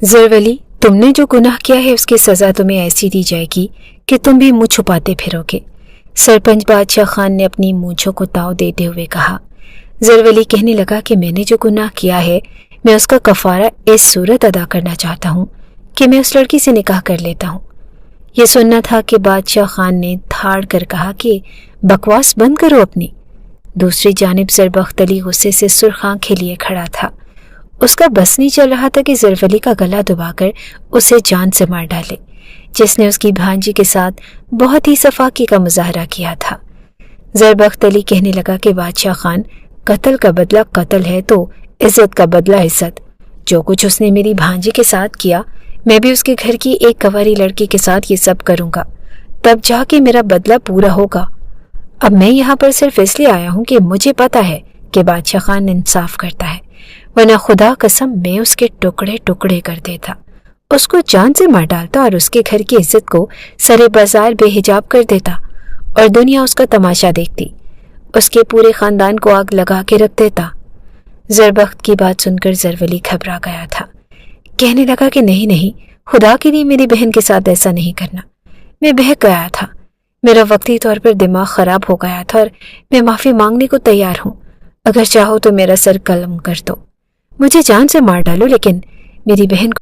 ज़रवली, तुमने जो गुनाह किया है उसकी सज़ा तुम्हें ऐसी दी जाएगी कि तुम भी मुँह छुपाते फिरोगे। सरपंच बादशाह खान ने अपनी मूंछों को ताव देते हुए कहा। ज़रवली कहने लगा कि मैंने जो गुनाह किया है मैं उसका कफ़ारा इस सूरत अदा करना चाहता हूँ कि मैं उस लड़की से निकाह कर लेता हूँ। ये सुनना था कि बादशाह खान ने धाड़ कर कहा कि बकवास बंद करो अपनी। दूसरी जानिब ज़रबख्त अली गुस्से से सुर्ख आंखें लिए खड़ा था। उसका बस नहीं चल रहा था कि ज़रवली का गला दबाकर उसे जान से मार डाले, जिसने उसकी भांजी के साथ बहुत ही सफाकी का मुजाहरा किया था। ज़रबख्त अली कहने लगा कि बादशाह खान, कत्ल का बदला कत्ल है तो इज्जत का बदला इज्जत। जो कुछ उसने मेरी भांजी के साथ किया मैं भी उसके घर की एक कंवारी लड़की के साथ ये सब करूँगा, तब जाके मेरा बदला पूरा होगा। अब मैं यहाँ पर सिर्फ इसलिए आया हूँ कि मुझे पता है कि बादशाह खान इंसाफ करता है, वरना खुदा कसम मैं उसके टुकड़े टुकड़े कर देता, उसको जान से मार डालता और उसके घर की इज्जत को सरे बाजार बेहिजाब कर देता और दुनिया उसका तमाशा देखती, उसके पूरे खानदान को आग लगा के रख देता। ज़रबख्त की बात सुनकर ज़रवली घबरा गया था। कहने लगा कि नहीं नहीं, खुदा के लिए मेरी बहन के साथ ऐसा नहीं करना। मैं बहक गया था, मेरा वक्ती तौर पर दिमाग ख़राब हो गया था और मैं माफ़ी मांगने को तैयार हूँ। अगर चाहो तो मेरा सर कलम कर दो, मुझे जान से मार डालो, लेकिन मेरी बहन